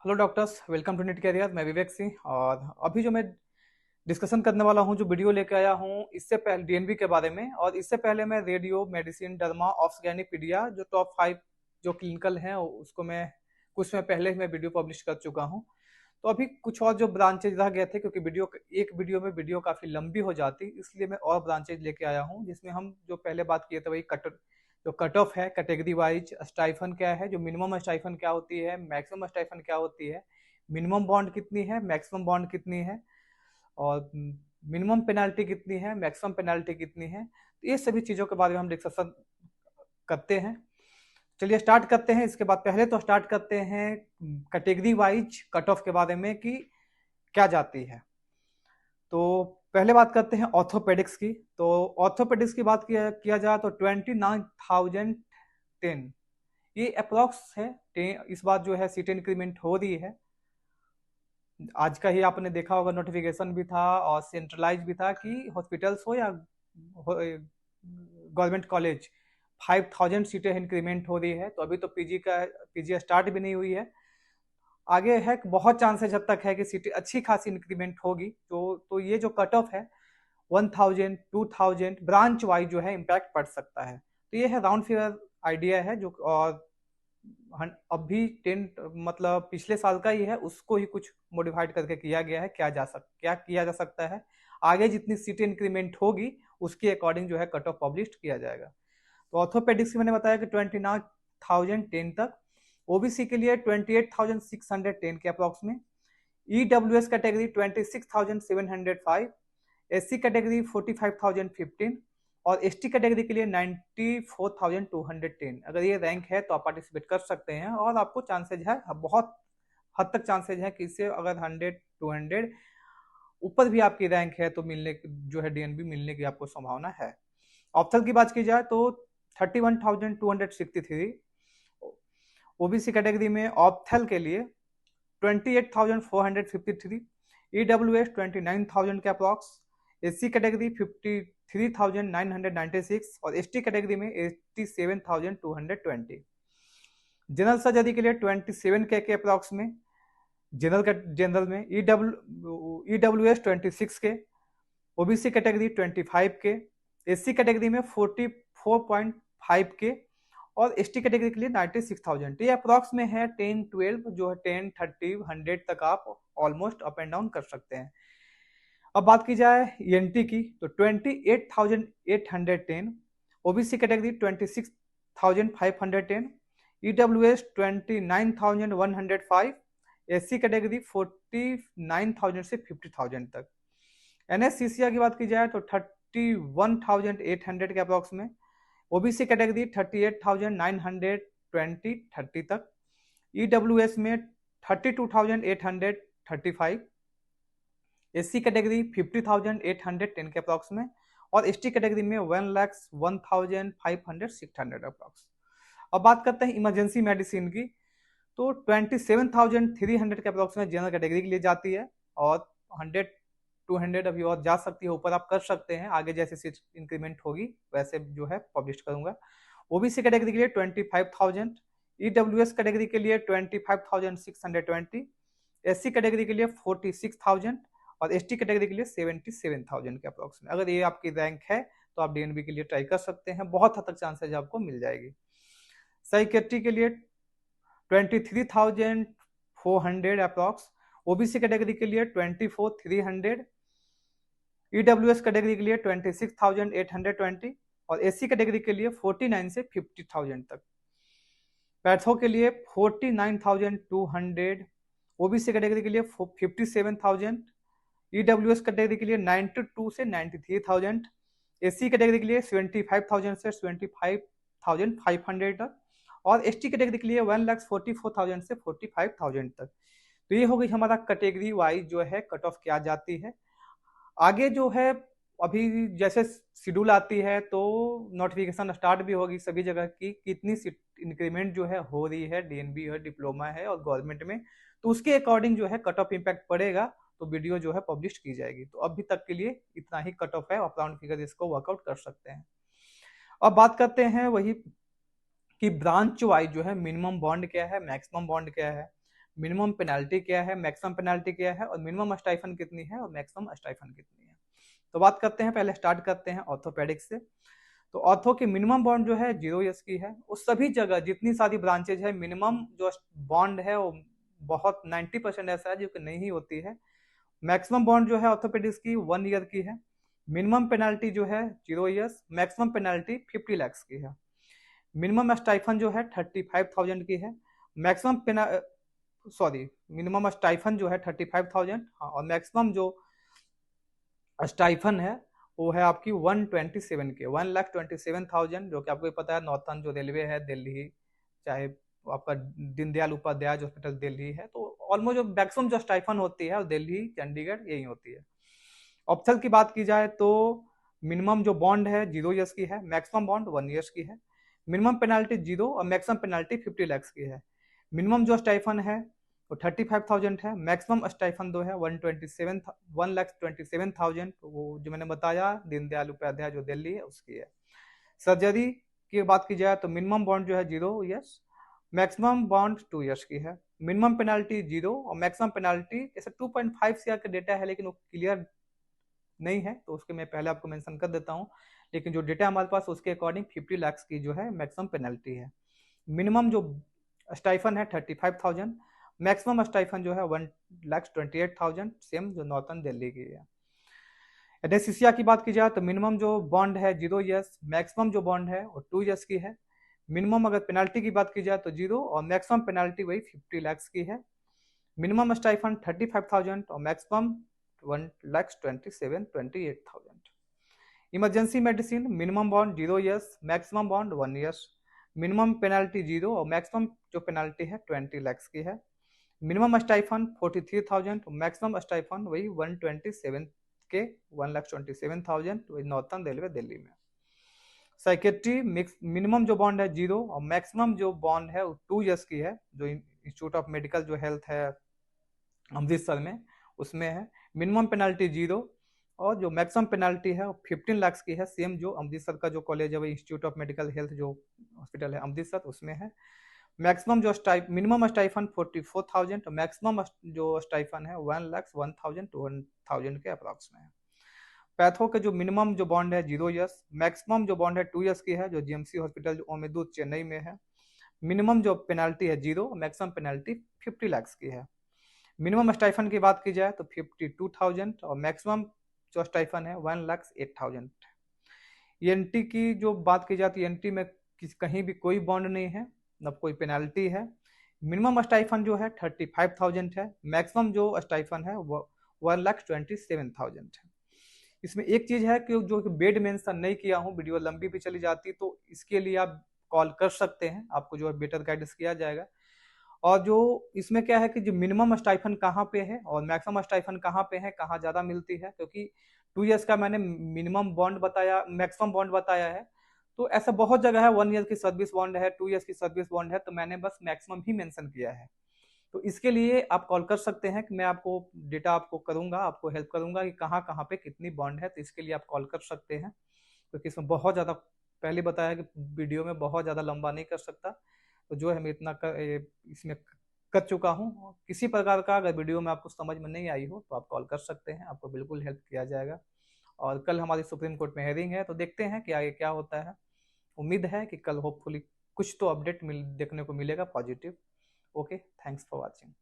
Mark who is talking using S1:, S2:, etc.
S1: Hello doctors, welcome to NEET career. मैं विवेक सिंह और अभी जो मैं डिस्कशन करने वाला हूँ, जो वीडियो लेके आया हूँ, इससे पहले डीएनबी के बारे में। और इससे पहले मैं रेडियो मेडिसिन डर्मा ऑप्थेल्मोपीडिया जो टॉप 5 जो क्लिनिकल हैं उसको मैं कुछ समय पहले मैं वीडियो पब्लिश कर चुका हूँ। तो अभी कुछ और जो ब्रांचेज रह गए थे, क्योंकि एक वीडियो में वीडियो काफ़ी लंबी हो जाती, इसलिए मैं और ब्रांचेज लेके आया हूँ, जिसमें हम जो पहले बात किए थे वही जो कट ऑफ है कैटेगरी वाइज, स्टाइफन क्या है, जो मिनिमम स्टाइफन क्या होती है, मैक्सिमम स्टाइफन क्या होती है, मिनिमम बॉन्ड कितनी है, मैक्सिमम बॉन्ड कितनी है, और मिनिमम पेनाल्टी कितनी है, मैक्सिमम पेनाल्टी कितनी है। तो ये सभी चीज़ों के बारे में हम डिस्कशन करते हैं। चलिए स्टार्ट करते हैं। इसके बाद पहले तो स्टार्ट करते हैं कैटेगरी वाइज कट ऑफ के बारे में कि क्या जाती है। तो पहले बात करते हैं ऑर्थोपेडिक्स की। तो ऑर्थोपेडिक्स की बात किया जाए तो 29,010 ये अप्रोक्स है। इस बार जो है सीट इंक्रीमेंट हो रही है। आज का ही आपने देखा होगा, नोटिफिकेशन भी था और सेंट्रलाइज भी था कि हॉस्पिटल्स हो या गवर्नमेंट कॉलेज 5,000 सीटें इंक्रीमेंट हो रही है। तो अभी तो पीजी स्टार्ट भी नहीं हुई है। आगे है बहुत चांसेस जब तक है कि सीटें अच्छी खासी इंक्रीमेंट होगी। तो ये जो कट ऑफ है 1,000 2,000 ब्रांच वाइज जो है इम्पैक्ट पड़ सकता है। तो ये है राउंड फिगर आइडिया है जो। और अभी 10 मतलब पिछले साल का ही है, उसको ही कुछ मॉडिफाइड करके किया गया है। क्या किया जा सकता है, आगे जितनी सीटें इंक्रीमेंट होगी उसके अकॉर्डिंग जो है कट ऑफ पब्लिश किया जाएगा। तो ऑर्थोपेडिक्स मैंने बताया कि 29,010 तक, ओबीसी के लिए 28,610 के अप्रॉक्स में, ईडब्ल्यूएस कैटेगरी 26,705, एससी कैटेगरी 45,015 और एसटी कैटेगरी के लिए 94,210। अगर ये रैंक है तो आप पार्टिसिपेट कर सकते हैं और आपको चांसेज है, बहुत हद तक चांसेज है कि इससे अगर 100 200 ऊपर भी आपकी रैंक है तो मिलने जो है डीएनबी मिलने की आपको संभावना है। ऑप्थल की बात की जाए तो 31,263, ओबीसी कैटेगरी में ऑप्थल के लिए 28,453, ईडब्ल्यूएस 29,000 के अप्रॉक्स, एससी कैटेगरी 53,996 और एसटी कैटेगरी में 87,220। जनरल सर्जरी के लिए 27 के अप्रॉक्स में, जनरल में ईडब्ल्यूएस 26 के, ओबीसी कैटेगरी 25 के, एससी कैटेगरी में 44.5 के और एसटी कैटेगरी के लिए 96,000। ये अप्रॉक्स में है 10 12 जो है 10 30 100 तक आप ऑलमोस्ट अप एंड डाउन कर सकते हैं। अब बात की जाए ईएनटी की तो 28,810, OBC category 26,510, EWS 29,105, SC category 49,000 से 50,000 तक। एनएससीसीआर की बात की जाए तो 31,800 के अप्रॉक्स में, ओबीसी कैटेगरी 38,920 30 तक, ईडब्ल्यूएस में 32,835, एससी कैटेगरी 50,810 के अप्रॉक्स में और एसटी कैटेगरी में 1,01,500 600 अप्रॉक्स। अब बात करते हैं इमरजेंसी मेडिसिन की। तो 27,300 के अप्रॉक्स में जनरल कैटेगरी के लिए जाती है और 100 200 अभी और जा सकती है, ऊपर आप कर सकते हैं। आगे जैसे सीट इंक्रीमेंट होगी वैसे जो है पब्लिश करूंगा। ओबीसी कैटेगरी के लिए 25,000, ईडब्ल्यूएस कैटेगरी के लिए 25,620, एससी कैटेगरी के लिए 46,000 और एसटी कैटेगरी के लिए 77,000 के अप्रॉक्स में। अगर ये आपकी रैंक है तो आप डीएनबी के लिए ट्राई कर सकते हैं, बहुत हद तक चांसेज आपको मिल जाएगी। साइकेट्री के लिए 23,400 अप्रॉक्स, ओबीसी कैटेगरी के लिए 24,300, ईडब्ल्यूएस कैटेगरी के लिए 26,820 और एससी कैटेगरी के लिए 49 से 50,000 तक। पैथो के लिए 49,200, ओबीसी कैटेगरी के लिए 57,000, ईडब्ल्यूएस कैटेगरी के लिए 92 से 93,000, एससी कैटेगरी के लिए 75,000 से 75,500 तक और एसटी कैटेगरी के लिए 1,44,000 से 45,000 तक। तो ये हो गई हमारा कैटेगरी वाइज जो है कट ऑफ क्या जाती है। आगे जो है अभी जैसे शेड्यूल आती है तो नोटिफिकेशन स्टार्ट भी होगी सभी जगह की, कितनी सीट इंक्रीमेंट जो है हो रही है, डीएनबी है, डिप्लोमा है और गवर्नमेंट में, तो उसके अकॉर्डिंग जो है कट ऑफ इम्पैक्ट पड़ेगा तो वीडियो जो है पब्लिश की जाएगी। तो अभी तक के लिए इतना ही कट ऑफ है, आप राउंड फिगर इसको वर्कआउट कर सकते हैं। अब बात करते हैं वही कि ब्रांच वाइज जो है मिनिमम बॉन्ड क्या है, मैक्सिमम बॉन्ड क्या है। मिनिमम पेनाल्टी क्या है, मैक्सिमम पेनाल्टी क्या है, और मिनिमम स्टाइफन कितनी है और मैक्सिमम स्टाइफन कितनी है। तो बात करते हैं, पहले स्टार्ट करते हैं ऑर्थोपेडिक से। तो ऑर्थो की मिनिमम बॉन्ड जो है 0 ईयर्स की है। उस सभी जगह जितनी सारी ब्रांचेज है, मिनिमम जो बॉन्ड है वो बहुत 90% ऐसा है जो कि नहीं होती है। मैक्सिमम बॉन्ड जो है ऑर्थोपेडिक्स की 1 ईयर की है। मिनिमम पेनाल्टी जो है 0 ईयर्स, मैक्सिमम पेनाल्टी 50 lakhs की है। मिनिमम स्टाइफन जो है 35,000 की है। मैक्सिमम पेना सॉरी मिनिमम स्टाइफन जो है 35,000, हाँ, और मैक्सिमम जो स्टाइफन है वो है आपकी 127 के 1,27,000, जो कि आपको पता है नॉर्थन जो रेलवे है दिल्ली, चाहे आपका दीनदयाल उपाध्याय हॉस्पिटल दिल्ली है, तो ऑलमोस्ट जो मैक्सिमम जो स्टाइफन होती है वो दिल्ली चंडीगढ़ यही होती है। ऑप्शनल की बात की जाए तो मिनिमम जो बॉन्ड है 0 ईयर्स की है, मैक्सिमम बॉन्ड 1 ईयर्स की है। मिनिमम पेनाल्टी 0 और मैक्सिमम पेनाल्टी 50 lakhs की है। मिनिमम जो स्टाइफन है वो 35,000 है। मैक्सिमम स्टाइफन दो है 1,27,000, वो जो मैंने बताया दीनदयाल उपाध्याय जो दिल्ली है उसकी है। सर्जरी की बात की जाए तो मिनिमम बॉन्ड जो है 0 ईयर्स, मैक्सिमम बॉन्ड 2 ईयर्स की है। मिनिमम पेनाल्टी 0 और मैक्सिमम पेनाल्टी ऐसे 2.5 CR का डेटा है, लेकिन वो क्लियर नहीं है तो उसके मैं पहले आपको मेंशन कर देता हूँ। लेकिन जो डेटा हमारे पास उसके अकॉर्डिंग 50 lakhs की जो है मैक्सिमम पेनल्टी है। मिनिमम जो स्टाइफन है 35,000, मैक्सिमम स्टाइफन जो है 1,28,000, सेम जो नॉर्थन दिल्ली की है। एनेस्थीसिया की बात की जाए तो मिनिमम जो बॉन्ड है 0 ईयर्स, मैक्सिमम जो बॉन्ड है वो 2 ईयर्स की है। मिनिमम अगर पेनाल्टी की बात की जाए तो 0 और मैक्सिमम पेनाल्टी वही 50 lakhs की है। मिनिमम स्टाइफन 35,000 और maximum 1,27,28,000। Emergency medicine minimum bond 0 years, maximum bond 1 years. Minimum penalty 0 और मैक्सिमम जो पेनाल्टी है 20 lakhs की है। मिनिमम स्टाइफन 43,000, मैक्सिमम स्टाइफन वही 127 के 1,27,000, वही नॉर्थन रेलवे दिल्ली में। साइकेट्री मिक्स मिनिमम जो बॉन्ड है 0 और मैक्सिमम जो बॉन्ड है वो 2 ईयर्स की है, जो इंस्टीट्यूट ऑफ मेडिकल जो हेल्थ है अमृतसर में उसमें है। मिनिमम पेनाल्टी 0 और जो मैक्सिमम पेनाल्टी है वो 15 lakhs की है, सेम जो अमृतसर का जो कॉलेज है वो इंस्टीट्यूट ऑफ मेडिकल हेल्थ जो हॉस्पिटल है अमृतसर उसमें है। मैक्सिमम जो मिनिमम स्टाइफन 44,000, मैक्सिमम जो स्टाइफन है 1,01,000 to 1,000 के अप्रॉक्स में है। पैथो के जो मिनिमम जो बॉन्ड है 0 ईयर्स, मैक्सिमम जो बॉन्ड है 2 ईयर्स की है, जो जीएमसी हॉस्पिटल ओमेदूर चेन्नई में है। मिनिमम जो पेनाल्टी है 0, मैक्सिमम पेनाल्टी 50 lakhs की है। मिनिमम स्टाइफन की बात की जाए तो 52,000 और मैक्सिमम जो स्टाइफन है 1,08,000। ईएनटी की जो बात की जाती है, ईएनटी में कहीं भी कोई बॉन्ड नहीं है, न कोई पेनाल्टी है। मिनिमम स्टाइफन जो है 35,000 है, मैक्सिमम जो स्टाइफन है वो 1,27,000 है। इसमें एक चीज है कि जो बेड मेंशन नहीं किया हूँ, वीडियो लंबी भी चली जाती, तो इसके लिए आप कॉल कर सकते हैं, आपको जो है बेटर गाइडेंस किया जाएगा। और जो इसमें क्या है कि जो मिनिमम स्टाइफन कहाँ पे है और मैक्सिमम स्टाइफन कहाँ पे है, कहाँ ज्यादा मिलती है, क्योंकि 2 ईयर्स का मैंने मिनिमम बॉन्ड बताया, मैक्सिमम बॉन्ड बताया है, तो ऐसा बहुत जगह है 1 ईयर की सर्विस बॉन्ड है, 2 ईयर्स की सर्विस बॉन्ड है, तो मैंने बस मैक्सिमम ही मेंशन किया है। तो इसके लिए आप कॉल कर सकते हैं कि मैं आपको डेटा आपको करूंगा, आपको हेल्प करूंगा कि कहाँ कहाँ पे कितनी बॉन्ड है, तो इसके लिए आप कॉल कर सकते हैं, क्योंकि इसमें बहुत ज़्यादा पहले बताया कि वीडियो में बहुत ज़्यादा लंबा नहीं कर सकता, तो जो है मैं इतना इसमें कर चुका हूँ। किसी प्रकार का अगर वीडियो में आपको समझ में नहीं आई हो तो आप कॉल कर सकते हैं, आपको बिल्कुल हेल्प किया जाएगा। और कल हमारी सुप्रीम कोर्ट में हेयरिंग है, तो देखते हैं कि आगे क्या होता है। उम्मीद है कि कल होपफुली कुछ तो अपडेट देखने को मिलेगा positive. Okay, thanks for watching.